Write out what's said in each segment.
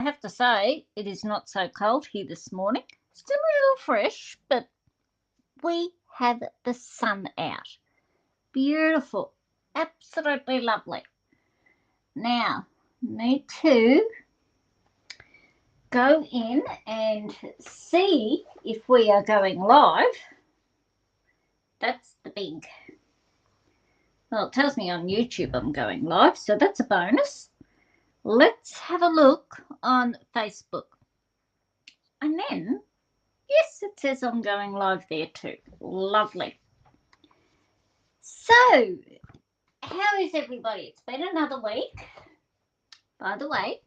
I have to say, it is not so cold here this morning. Still a little fresh, but we have the sun out. Beautiful. Absolutely lovely. Now, need to go in and see if we are going live. That's the big. Well, it tells me on YouTube I'm going live, so that's a bonus. Let's have a look on Facebook. And then, yes, it says I'm going live there too. Lovely. So, how is everybody? It's been another week. By the way,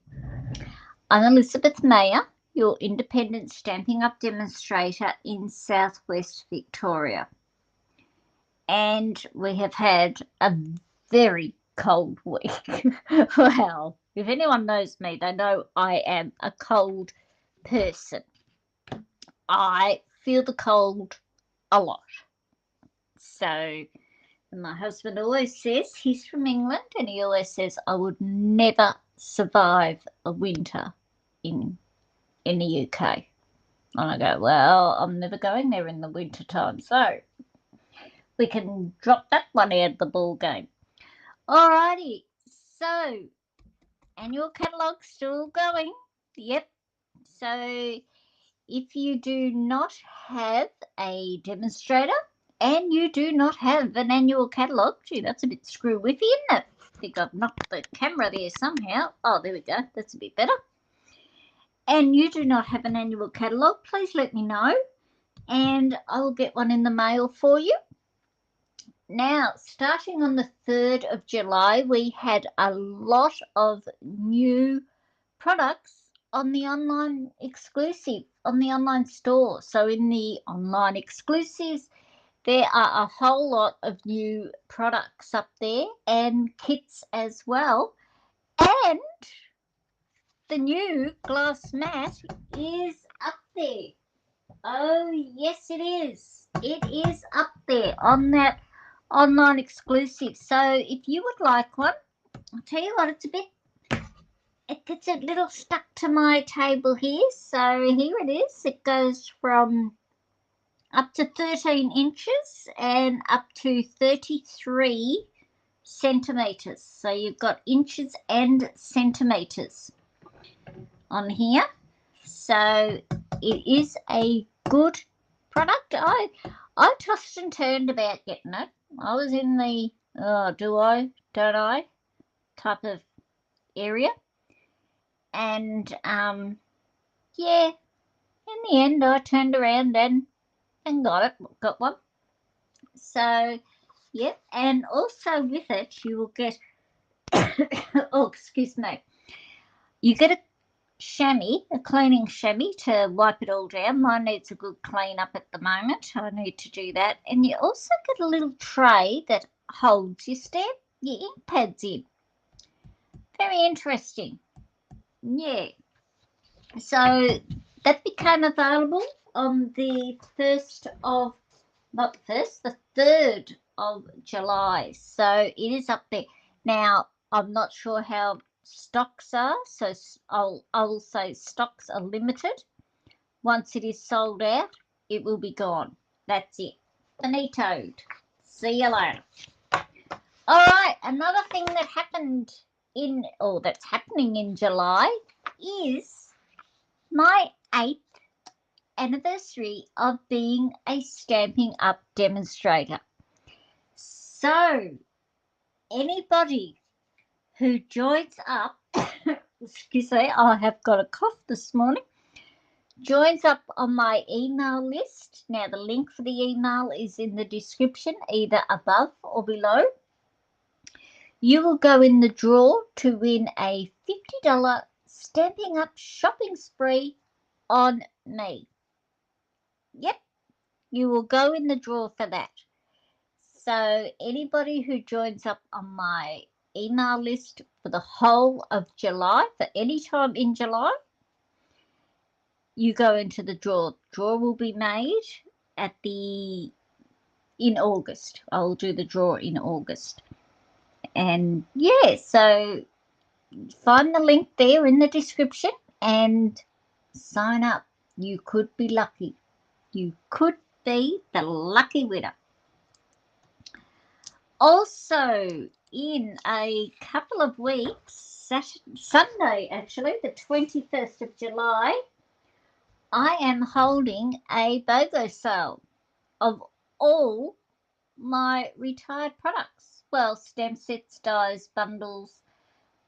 I'm Elizabeth Mayer, your independent Stampin' Up! Demonstrator in Southwest Victoria. And we have had a very cold week. Well, if anyone knows me, they know I am a cold person. I feel the cold a lot. So my husband always says, he's from England, and he always says I would never survive a winter in the UK. And I go, well, I'm never going there in the winter time, so we can drop that one out of the ball game. Alrighty, so annual catalogue still going. Yep. So if you do not have a demonstrator and you do not have an annual catalogue, gee, that's a bit screw whiffy, isn't it? I think I've knocked the camera there somehow. Oh, there we go. That's a bit better. And you do not have an annual catalogue, please let me know and I will get one in the mail for you. Now, starting on the 3rd of July, we had a lot of new products on the online exclusive, on the online store. So in the online exclusives, there are a whole lot of new products up there and kits as well. And the new glass mat is up there. Oh, yes, it is. It is up there on that online exclusive. So if you would like one, I'll tell you what, it gets a little stuck to my table here. So here it is. It goes from up to 13 inches and up to 33 centimetres. So you've got inches and centimetres on here. So it is a good product. I tossed and turned about getting it. I was in the do I, don't I type of area. And yeah, in the end I turned around and got one. So yep, and also with it you will get oh excuse me, you get a chamois, a cleaning chamois to wipe it all down. Mine needs a good clean up at the moment. I need to do that. And you also get a little tray that holds your stamp, your ink pads in. Very interesting. Yeah. So that became available on the 1st of, not the 1st, the 3rd of July. So it is up there. Now, I'm not sure how stocks are, so I'll say stocks are limited. Once it is sold out, it will be gone. That's it. Finitoed. See you later. All right, another thing that happened that's happening in July is my 8th anniversary of being a Stampin' Up! Demonstrator. So, anybody who joins up, excuse me, I have got a cough this morning, joins up on my email list. Now, the link for the email is in the description, either above or below. You will go in the draw to win a $50 Stampin' Up! Shopping spree on me. Yep, you will go in the draw for that. So anybody who joins up on my email list for the whole of July, for any time in July, you go into the draw. Draw will be made in August. I'll do the draw in August. And yeah, so find the link there in the description and sign up. You could be lucky. You could be the lucky winner. Also, in a couple of weeks, Sunday actually, the 21st of July, I am holding a BOGO sale of all my retired products. Well, stamp sets, dies, bundles.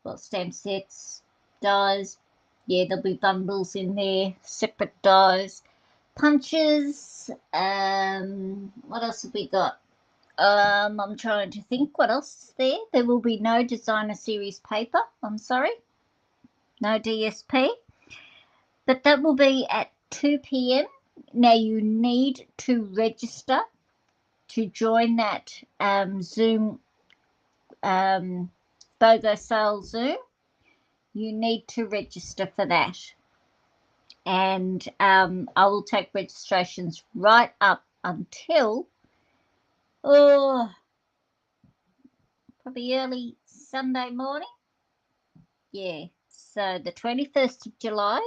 Well, stamp sets, dies. Yeah, there'll be bundles in there, separate dies, punches. What else have we got? I'm trying to think what else is there. There will be no designer series paper. I'm sorry, no DSP. But that will be at 2 p.m. Now you need to register to join that Zoom BOGO sale Zoom. You need to register for that. And I will take registrations right up until probably early Sunday morning. Yeah, so the 21st of July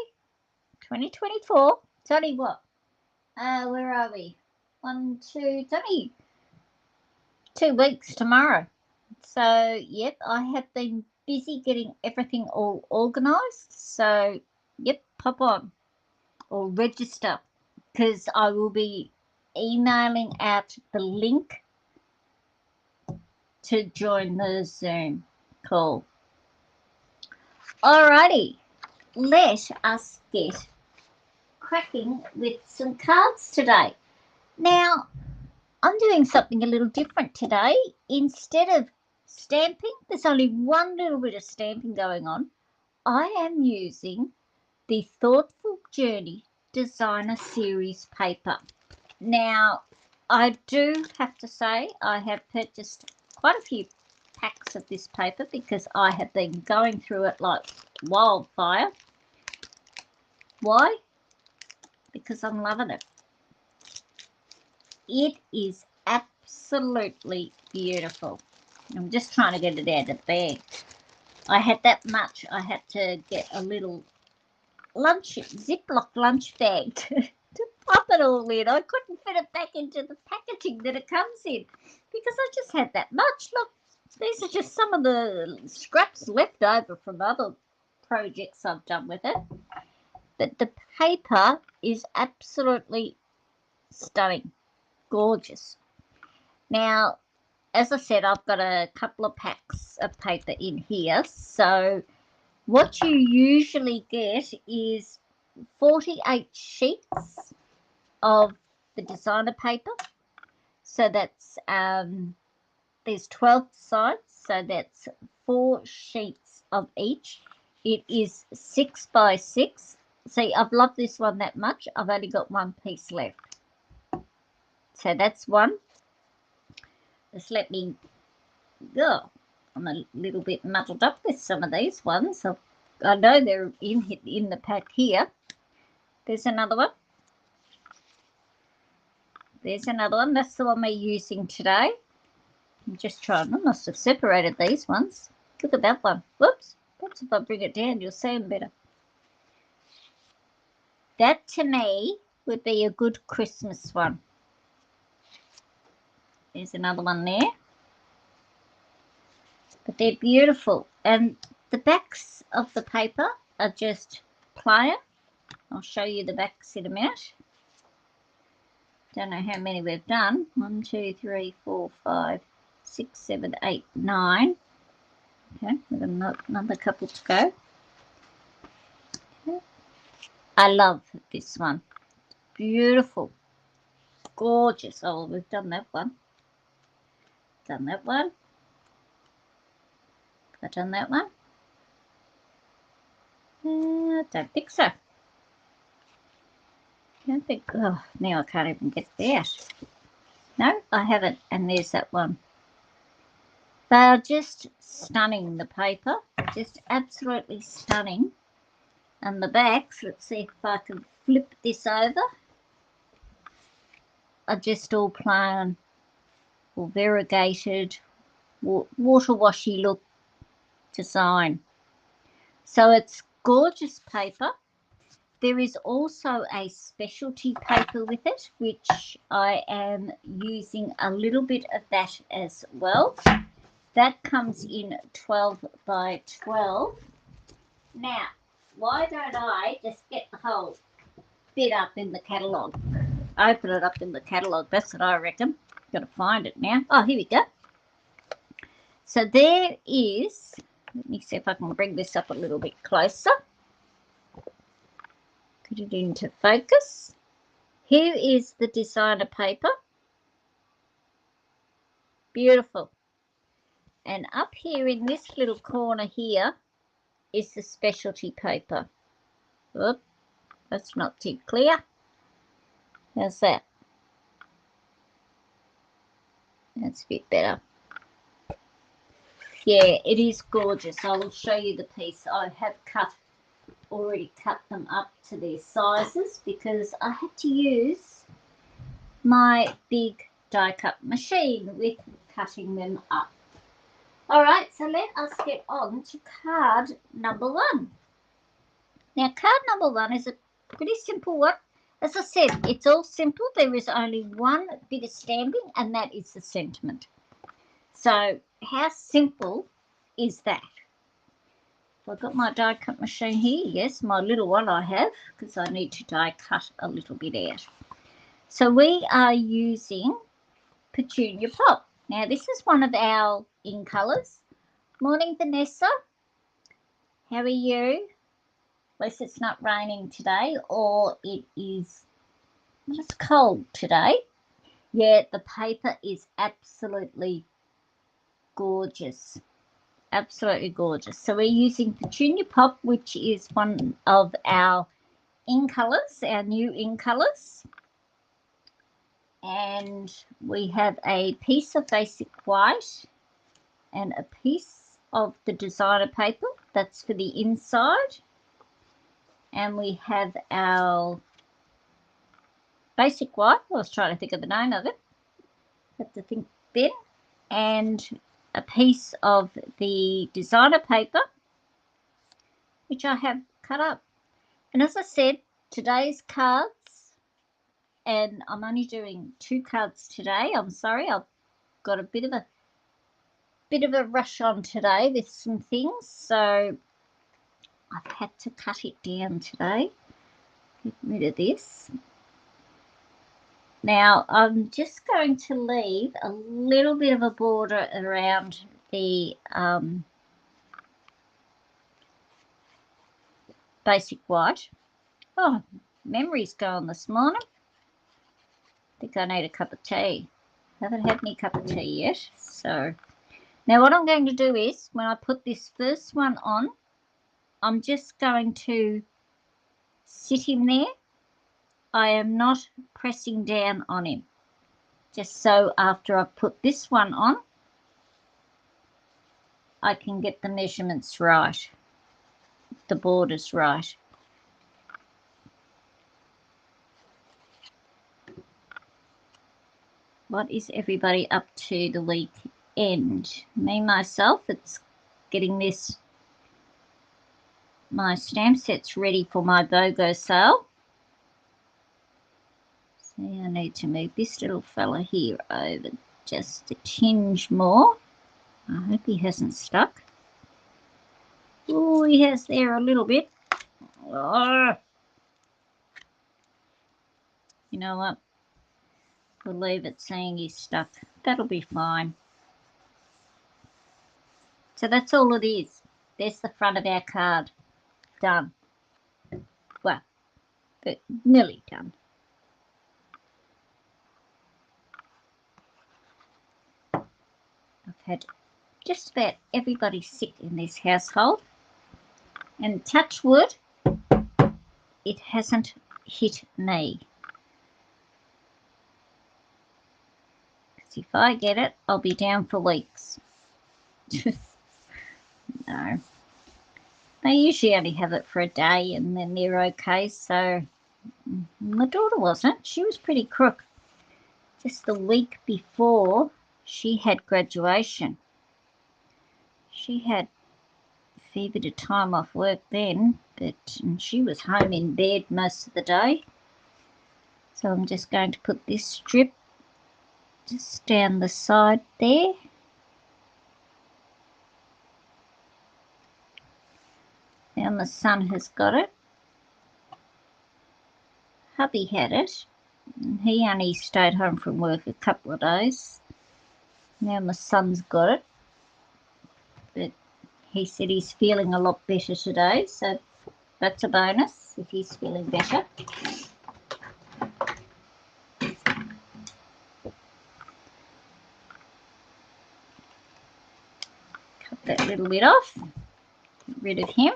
2024. Tell you what, where are we? It's only 2 weeks tomorrow. So, yep, I have been busy getting everything all organised. So, yep, pop on or register, because I will be emailing out the link to join the Zoom call. Alrighty, let us get cracking with some cards today. Now, I'm doing something a little different today. Instead of stamping, there's only one little bit of stamping going on. I am using the Thoughtful Journey Designer Series paper. Now, I do have to say I have purchased quite a few packs of this paper because I have been going through it like wildfire. Why? Because I'm loving it. It is absolutely beautiful. I'm just trying to get it out of the bag. I had that much. I had to get a little Ziploc lunch bag to pop it all in. I couldn't fit it back into the packaging that it comes in because I just had that much. Look, these are just some of the scraps left over from other projects I've done with it. But the paper is absolutely stunning, gorgeous. Now, as I said, I've got a couple of packs of paper in here. So what you usually get is 48 sheets of the designer paper. So that's there's 12 sides, so that's 4 sheets of each. It is 6 by 6. See, I've loved this one that much. I've only got one piece left. So that's one. Just let me go. I'm a little bit muddled up with some of these ones. So I know they're in the pack here. There's another one. There's another one. That's the one we're using today. I'm just trying. I must have separated these ones. Look at that one. Whoops. Perhaps if I bring it down, you'll see them better. That, to me, would be a good Christmas one. There's another one there. But they're beautiful. And the backs of the paper are just plain. I'll show you the backs in a minute. Don't know how many we've done. 1, 2, 3, 4, 5, 6, 7, 8, 9. Okay, we've got another couple to go. Okay. I love this one. Beautiful. Gorgeous. Oh, we've done that one. Done that one. Have I done that one? I don't think so. I don't think. Oh, now I can't even get there. No, I haven't. And there's that one. They are just stunning, the paper. Just absolutely stunning. And the backs, let's see if I can flip this over, are just all plain or variegated, water washy look design. So it's gorgeous paper. There is also a specialty paper with it, which I am using a little bit of that as well. That comes in 12 by 12. Now, why don't I just get the whole bit up in the catalogue? Open it up in the catalogue. That's what I reckon. Got to find it now. Oh, here we go. So there is, let me see if I can bring this up a little bit closer. Put it into focus. Here is the designer paper. Beautiful. And up here in this little corner here is the specialty paper. Oop, that's not too clear. How's that? That's a bit better. Yeah, it is gorgeous. I will show you the piece. I have already cut them up to their sizes because I had to use my big die cut machine with cutting them up. All right, so let us get on to card number 1. Now, card number 1 is a pretty simple one. As I said, it's all simple. There is only one bit of stamping, and that is the sentiment. So how simple is that? I've got my die cut machine here. Yes, my little one I have, because I need to die cut a little bit out. So we are using Petunia Pop. Now, this is one of our in colours. Morning, Vanessa. How are you? At least it's not raining today, or it is just cold today. Yeah, the paper is absolutely gorgeous. Absolutely gorgeous. So we're using Petunia Pop, which is one of our in colours, our new in colours. And we have a piece of basic white and a piece of the designer paper. That's for the inside. And we have our basic white. I was trying to think of the name of it. Have to think then. And a piece of the designer paper, which I have cut up. And as I said, today's cards, and I'm only doing 2 cards today. I'm sorry, I've got a bit of a rush on today with some things, so I've had to cut it down today. Get rid of this. Now I'm just going to leave a little bit of a border around the basic white. Oh, memory's gone this morning. I think I need a cup of tea. Haven't had any cup of tea yet. So now what I'm going to do is, when I put this first one on, I'm just going to sit him there. I am not pressing down on him. Just so after I've put this one on, I can get the measurements right, the borders right. What is everybody up to the weekend? Me, myself, it's getting my stamp sets ready for my BOGO sale. So I need to move this little fella here over just a tinge more. I hope he hasn't stuck. Oh, he has there a little bit. Oh. You know what? We'll leave it saying he's stuck. That'll be fine. So that's all it is. There's the front of our card. Done. Well, but nearly done. I've had just about everybody sick in this household. And touch wood, it hasn't hit me. Because if I get it, I'll be down for weeks. No. They usually only have it for a day and then they're okay. So my daughter wasn't. She was pretty crook. Just the week before she had graduation, she had fair bit of time off work then, but she was home in bed most of the day. So I'm just going to put this strip just down the side there. Now my son has got it. Hubby had it. He only stayed home from work a couple of days. Now my son's got it. But he said he's feeling a lot better today, so that's a bonus if he's feeling better. Cut that little bit off. Get rid of him.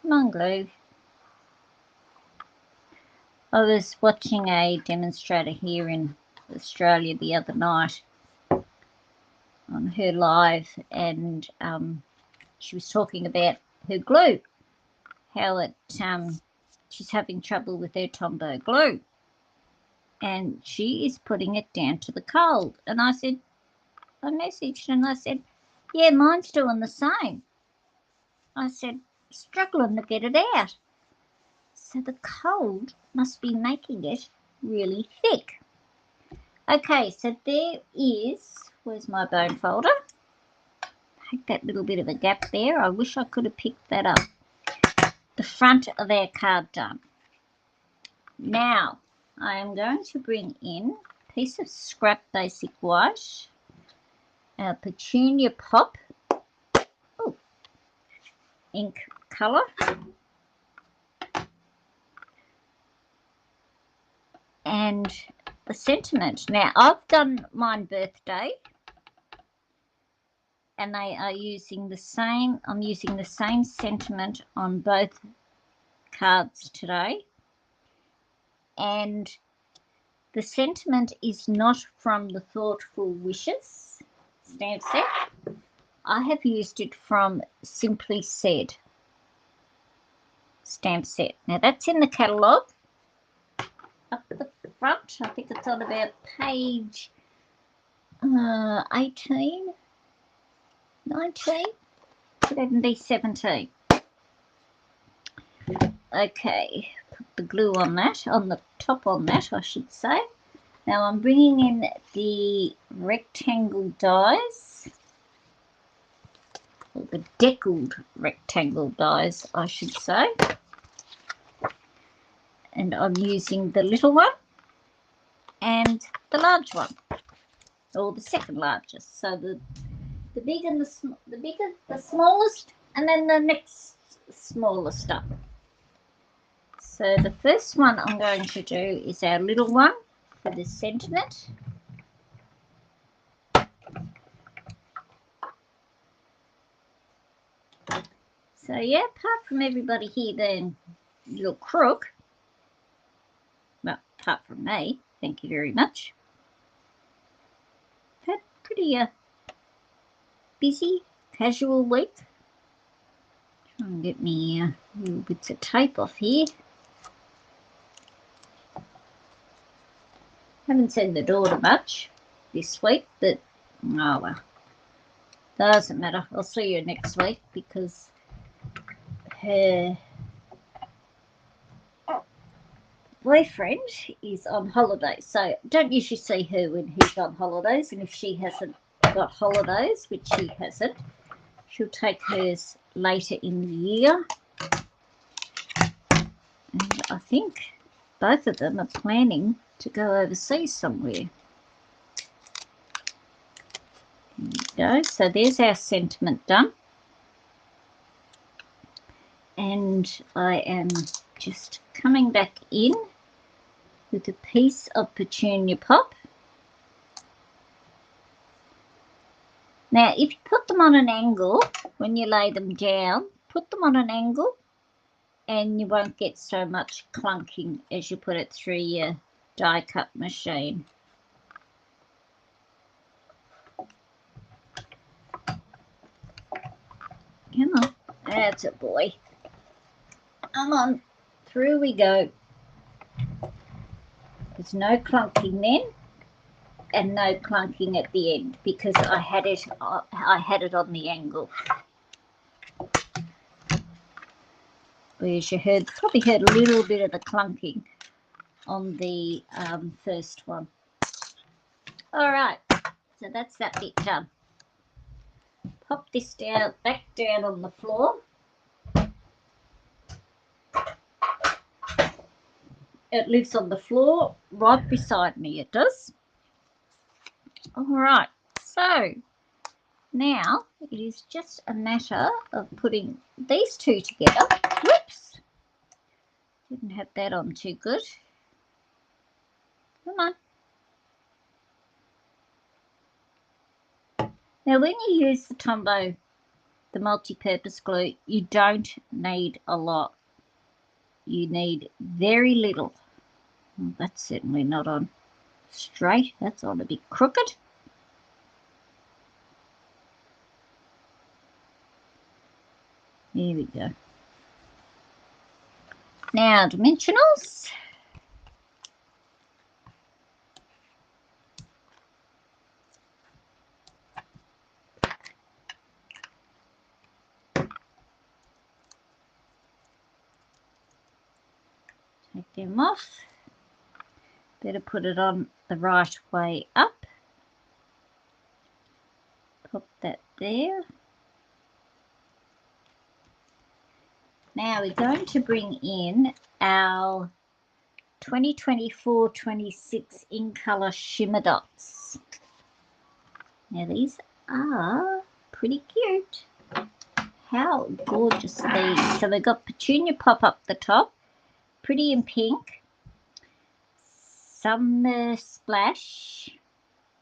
Come on, glue. I was watching a demonstrator here in Australia the other night on her live, and she was talking about her glue, how it she's having trouble with her Tombow glue, and she is putting it down to the cold. And I messaged and I said, yeah, mine's doing the same. I said, struggling to get it out. So the cold must be making it really thick. Okay, so there is, where's my bone folder? Take that little bit of a gap there. I wish I could have picked that up. The front of our card done. Now, I am going to bring in a piece of scrap basic white, our Petunia Pop ink colour, and the sentiment. Now, I've done mine birthday, and they are using the same, I'm using the same sentiment on both cards today. And the sentiment is not from the Thoughtful Wishes stamp set. I have used it from Simply Said stamp set. Now that's in the catalogue up at the front. I think it's on about page 18, 19, could even be 17. Okay, put the glue on that, on the top on that, I should say. Now I'm bringing in the rectangle dies, or the deckled rectangle dies, I should say. And I'm using the little one and the large one, or the second largest. So the big and the bigger, the smallest, and then the next smallest up. So the first one I'm going to do is our little one for the sentiment. So yeah, apart from everybody here being a little crook, well, apart from me, thank you very much. Had pretty busy, casual week. Try and get me little bits of tape off here. Haven't seen the daughter much this week, but oh well, doesn't matter. I'll see you next week because her boyfriend is on holiday, so don't usually see her when he's on holidays, and if she hasn't got holidays, which she hasn't, she'll take hers later in the year. And I think both of them are planning to go overseas somewhere. There we go. So there's our sentiment done. And I am just coming back in with a piece of Petunia Pop. Now, if you put them on an angle, when you lay them down, put them on an angle and you won't get so much clunking as you put it through your die cut machine. Come on, that's a boy. Come on, through we go. There's no clunking then, and no clunking at the end because I had it on the angle. Whereas you probably heard a little bit of the clunking on the first one. All right, so that's that bit done. Pop this back down on the floor. It lives on the floor right beside me, it does. All right, so now it is just a matter of putting these two together. Whoops, didn't have that on too good. Come on. Now when you use the Tombow, the multi-purpose glue, you don't need a lot. You need very little. Well, that's certainly not on straight. That's on a bit crooked. There we go. Now dimensionals. Take them off. Better put it on the right way up. Pop that there. Now we're going to bring in our 2024-26 in colour shimmer dots. Now these are pretty cute. How gorgeous are these? So we've got Petunia Pop up the top, Pretty in Pink, Summer Splash,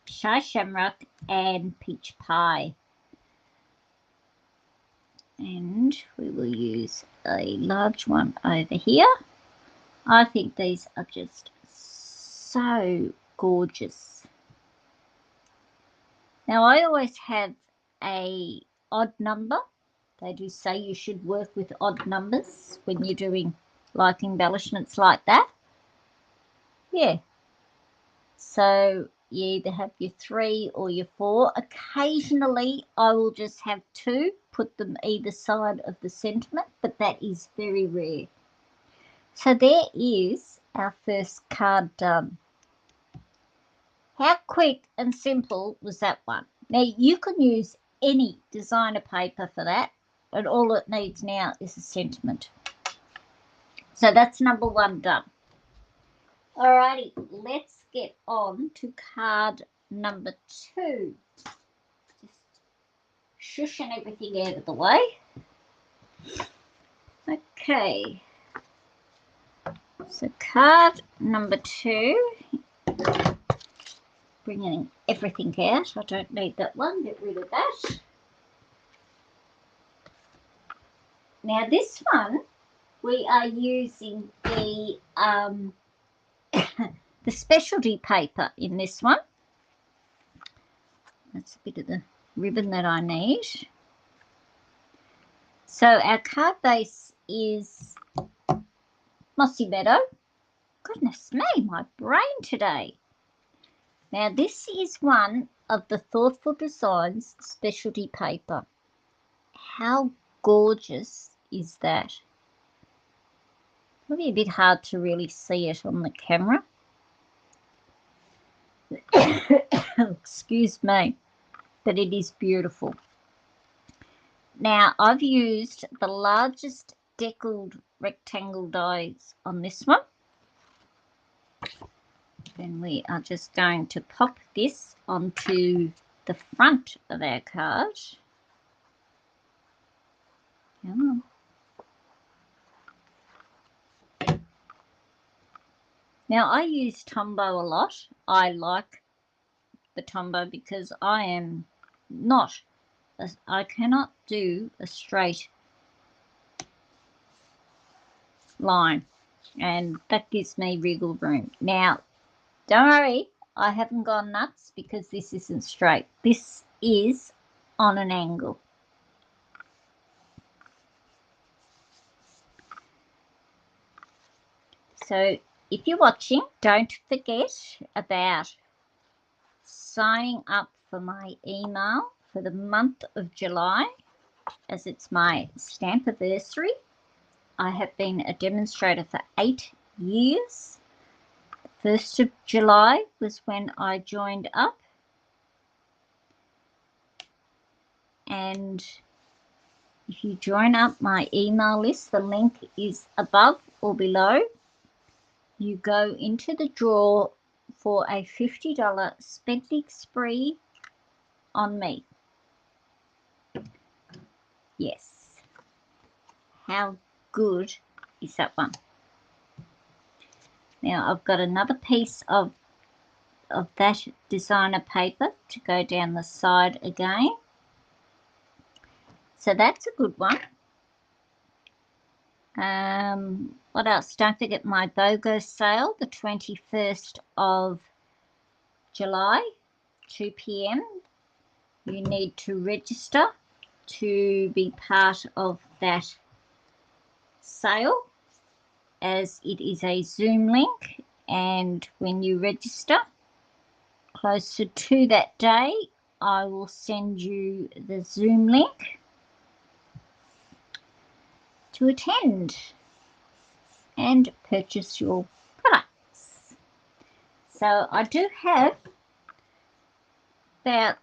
Shy Shamrock, and Peach Pie. And we will use a large one over here. I think these are just so gorgeous. Now I always have a odd number. They do say you should work with odd numbers when you're doing like embellishments like that. Yeah. So you either have your 3 or your 4. Occasionally I will just have 2, put them either side of the sentiment, but that is very rare. So there is our first card done. How quick and simple was that one? Now you can use any designer paper for that, and all it needs now is a sentiment. So that's number 1 done. Alrighty, let's get on to card number 2. Just shushing everything out of the way. Okay. So card number 2. Bringing everything out. I don't need that one. Get rid of that. Now this one, we are using the the specialty paper in this one. That's a bit of the ribbon that I need. So our card base is Mossy Meadow. Goodness me, my brain today. Now this is one of the Thoughtful Designs specialty paper. How gorgeous is that? Probably a bit hard to really see it on the camera. Excuse me, but it is beautiful. Now I've used the largest deckled rectangle dies on this one. Then we are just going to pop this onto the front of our card. Come on. Now I use Tombow a lot. I like the Tombow because I cannot do a straight line, and that gives me wriggle room. Now don't worry, I haven't gone nuts because this isn't straight. This is on an angle. So if you're watching, don't forget about signing up for my email for the month of July, as it's my stamp anniversary. I have been a demonstrator for 8 years. 1st of July was when I joined up, and if you join up my email list, the link is above or below. You go into the draw for a $50 spending spree on me. Yes. How good is that one? Now I've got another piece of that designer paper to go down the side again. So that's a good one. What else? Don't forget my BOGO sale, the 21st of July, 2 p.m. You need to register to be part of that sale, as it is a Zoom link, and when you register closer to that day, I will send you the Zoom link to attend and purchase your products. So I do have about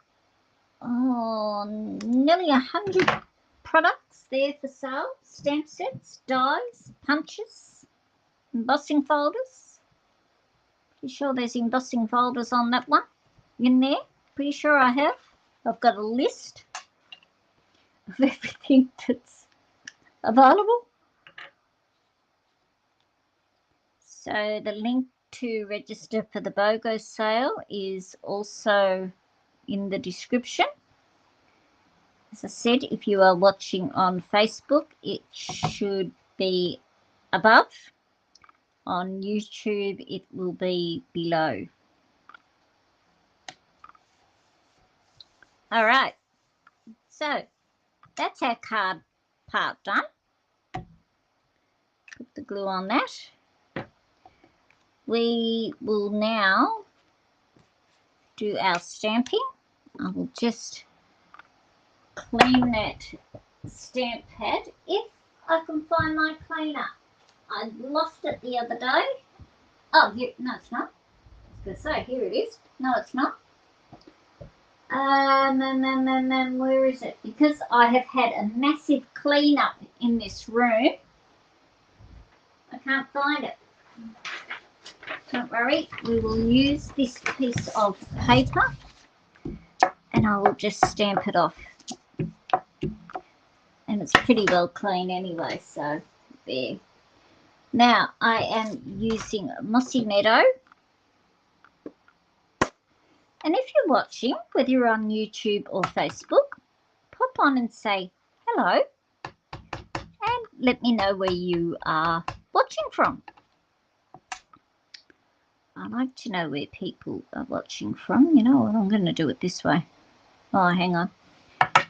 nearly 100 products there for sale. Stamp sets, dies, punches, embossing folders. Pretty sure there's embossing folders on that one in there. Pretty sure I have. I've got a list of everything that's available. So the link to register for the BOGO sale is also in the description. As I said, if you are watching on Facebook, it should be above. On YouTube, it will be below. All right, so that's our card part done. Put the glue on that. We will now do our stamping. I will just clean that stamp pad if I can find my cleaner. I lost it the other day. Oh, here, no, it's not. I was going to say, here it is. No, it's not. Where is it? Because I have had a massive clean-up in this room, I can't find it. Don't worry, we will use this piece of paper and I will just stamp it off. And it's pretty well clean anyway, so there. Now I am using Mossy Meadow. And if you're watching, whether you're on YouTube or Facebook, pop on and say hello and let me know where you are watching from. I like to know where people are watching from. You know what, I'm going to do it this way. Oh, hang on.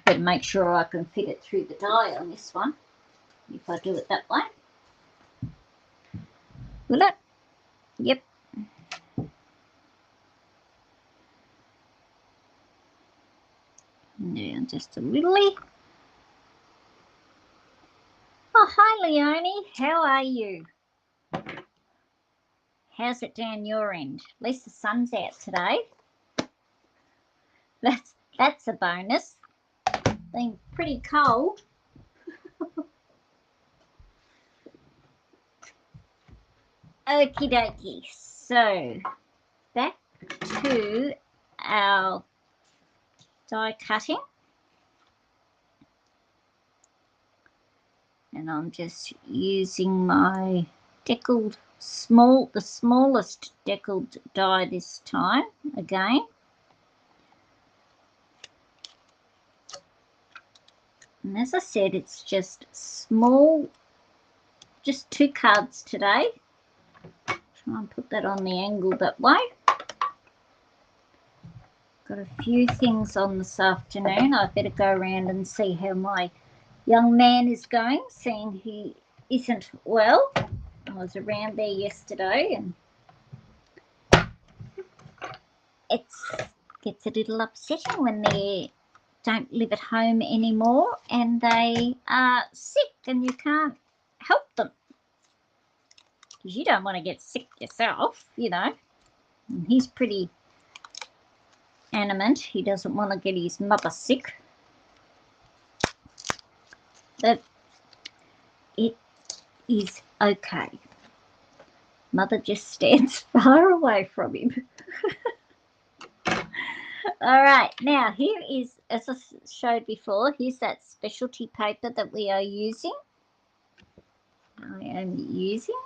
Better make sure I can fit it through the die on this one. If I do it that way. Will it? Yep. Now just a little. Oh, hi Leonie. How are you? How's it down your end? At least the sun's out today. That's a bonus. Been pretty cold. Okie dokie. So back to our die cutting. And I'm just using my deckled the smallest deckled die this time again. And as I said, it's just small, just 2 cards today. Try and put that on the angle that way. Got a few things on this afternoon. I better go around and see how my young man is going, seeing he isn't well. I was around there yesterday and it's gets a little upsetting when they don't live at home anymore and they are sick and you can't help them. Because you don't want to get sick yourself, you know. And he's pretty adamant he doesn't want to get his mother sick. But it is okay. Mother just stands far away from him. All right, now here is, as I showed before, here's that specialty paper that we are using. I am using.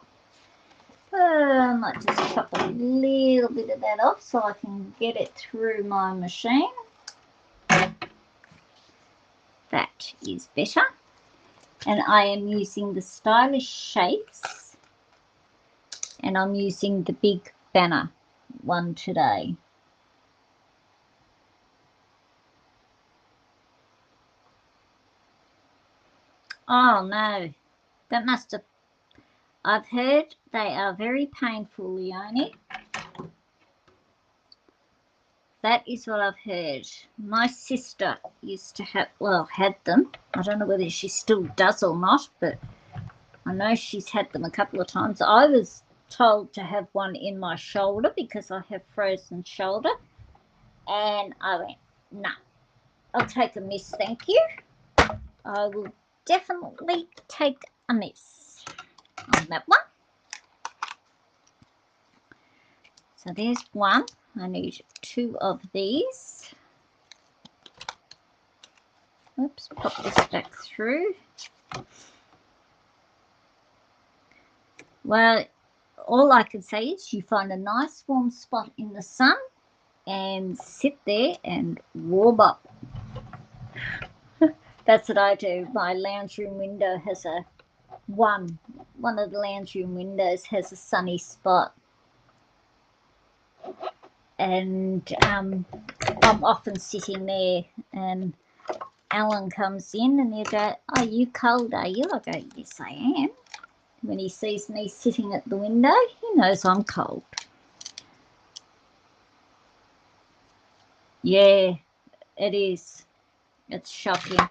I might just chop a little bit of that off so I can get it through my machine. That is better. And I am using the Stylish Shapes, and I'm using the big banner one today. Oh no, that must have, I've heard they are very painful, Leonie. That is what I've heard. My sister used to have, well, had them. I don't know whether she still does or not, but I know she's had them a couple of times. I was told to have one in my shoulder because I have frozen shoulder. And I went, no, I'll take a miss, thank you. I will definitely take a miss on that one. So there's one. I need 2 of these. Oops, pop this back through. Well, all I can say is you find a nice warm spot in the sun and sit there and warm up. That's what I do. My lounge room window has a one of the lounge room windows has a sunny spot. And I'm often sitting there and Alan comes in and he'll go, "Are you cold, are you?" I go, "Yes, I am." When he sees me sitting at the window, he knows I'm cold. Yeah, it is. It's shocking.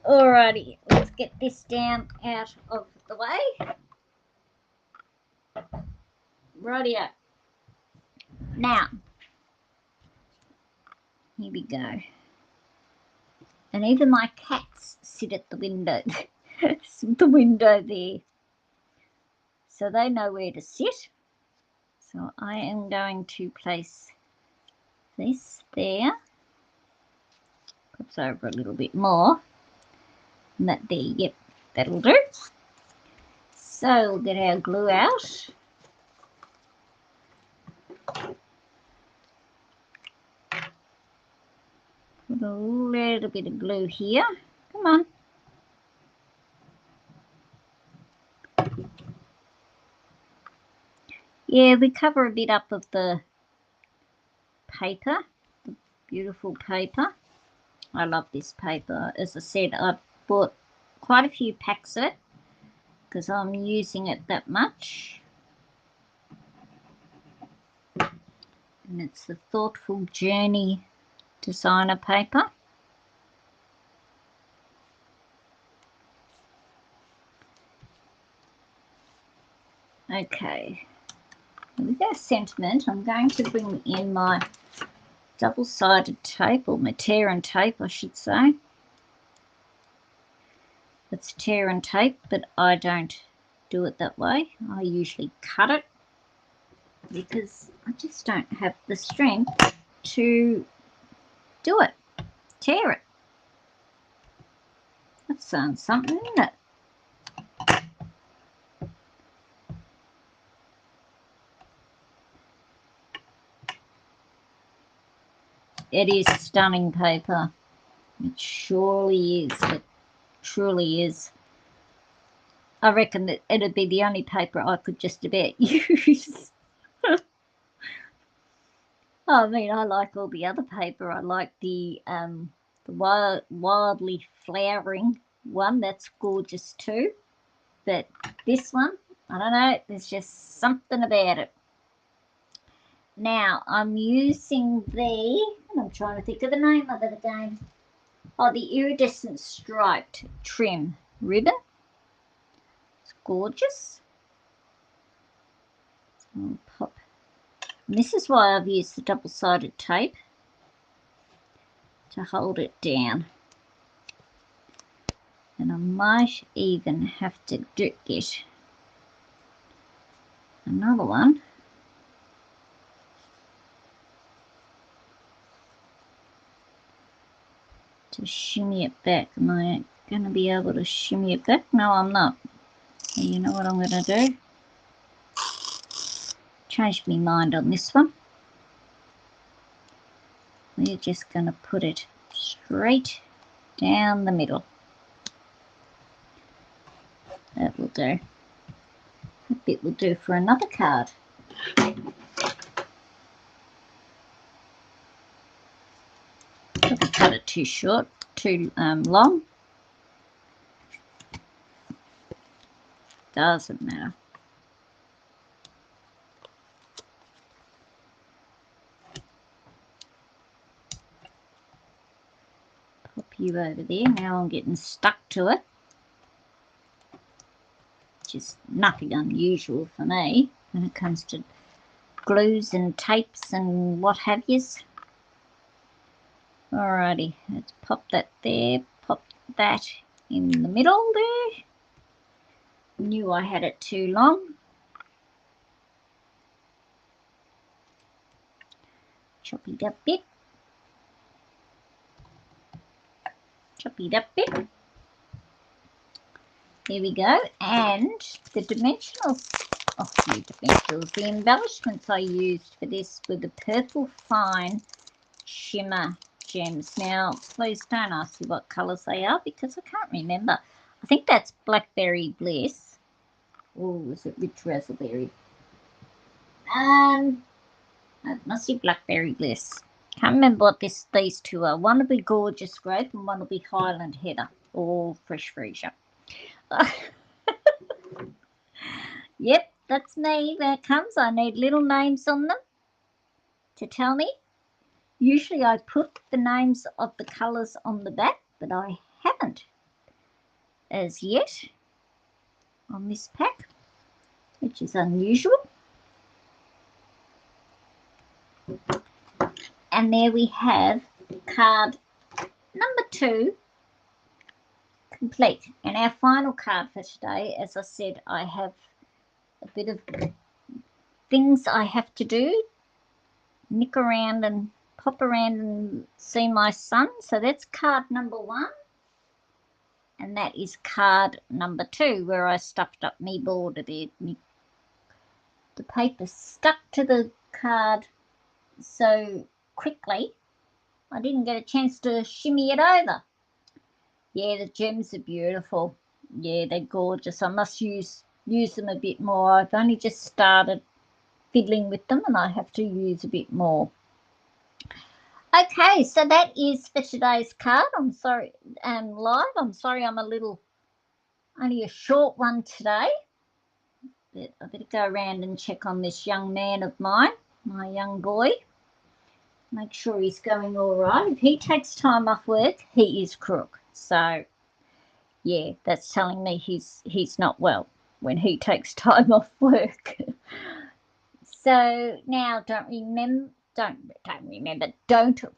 Alrighty, let's get this down out of the way. Rightio. Now, here we go. And even my cats sit at the window, the window there. So they know where to sit. So I am going to place this there. Perhaps over a little bit more. And that there, yep, that'll do. So we'll get our glue out. Put a little bit of glue here. Come on. Yeah, we cover a bit up of the paper, the beautiful paper. I love this paper. As I said, I bought quite a few packs of it because I'm using it that much. And it's the Thoughtful Journey designer paper. Okay, with our sentiment, I'm going to bring in my double-sided tape, or my tear and tape, I should say. It's tear and tape, but I don't do it that way. I usually cut it because I just don't have the strength to do it, tear it. That sounds something, isn't it? It is stunning paper. It surely is. It truly is. I reckon that it'd be the only paper I could just about use. I mean, I like all the other paper. I like the wildly flowering one. That's gorgeous too. But this one, I don't know, there's just something about it. Now, I'm using and I'm trying to think of the name of it again. Oh, the iridescent striped trim ribbon. It's gorgeous. So I'll pop. And this is why I've used the double-sided tape to hold it down. And I might even have to get another one. To shimmy it back. Am I going to be able to shimmy it back? No, I'm not. So you know what I'm going to do? Change my mind on this one. We're just going to put it straight down the middle. That will do. That bit will do for another card. Probably cut it too short, too long. Doesn't matter. Pop you over there. Now I'm getting stuck to it. Just nothing unusual for me when it comes to glues and tapes and what have yous. Alrighty, let's pop that there, pop that in the middle there. Knew I had it too long. Chop it up bit. Chop it up bit. There we go. And the dimensionals, the embellishments I used for this were the Purple Fine Shimmer gems. Now, please don't ask me what colours they are because I can't remember. I think that's Blackberry Bliss. Or was it Rich Raspberry? It must be Blackberry Bliss. Can't remember what these two are. One will be Gorgeous Grape and one will be Highland Heather or Fresh Freesia. Yep, that's me when it comes. I need little names on them to tell me. Usually I put the names of the colours on the back, but I haven't as yet on this pack, which is unusual. And there we have card number 2 complete. And our final card for today, as I said, I have a bit of things I have to do, nick around and pop around and see my son. So that's card number 1. And that is card number 2, where I stuffed up me border there. The paper stuck to the card so quickly, I didn't get a chance to shimmy it over. Yeah, the gems are beautiful. Yeah, they're gorgeous. I must use them a bit more. I've only just started fiddling with them and I have to use a bit more. Okay, so that is for today's card. I'm sorry, live. I'm sorry I'm only a short one today. But I better go around and check on this young man of mine, my young boy. Make sure he's going all right. If he takes time off work, he is crook. So, yeah, that's telling me he's not well when he takes time off work. So now don't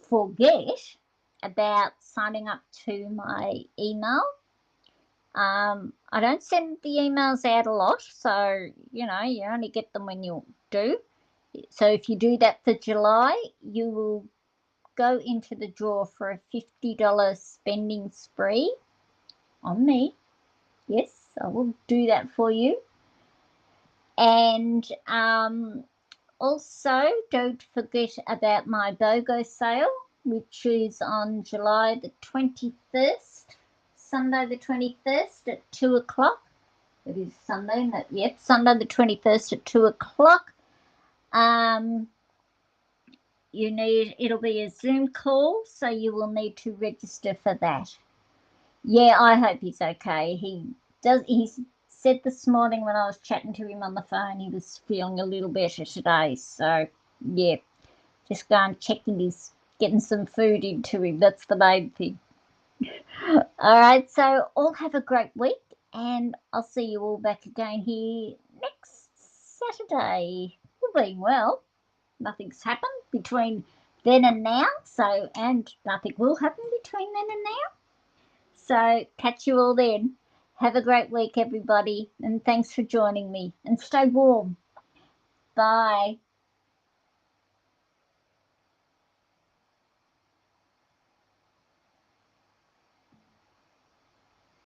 forget about signing up to my email. I don't send the emails out a lot, so you only get them when you do. So if you do that for July, you will go into the draw for a $50 spending spree on me. Yes, I will do that for you. And also, don't forget about my BOGO sale, which is on July the 21st, Sunday the 21st at 2 o'clock. It is Sunday, Sunday the 21st at 2 o'clock. It'll be a Zoom call, so you will need to register for that. Yeah, I hope he's okay. He said this morning when I was chatting to him on the phone, he was feeling a little better today. So, yeah, just go and checking he's getting some food into him. That's the main thing. All right, so all have a great week, and I'll see you all back again here next Saturday. All being well, nothing's happened between then and now, and nothing will happen between then and now. So catch you all then. Have a great week, everybody, and thanks for joining me. And stay warm. Bye.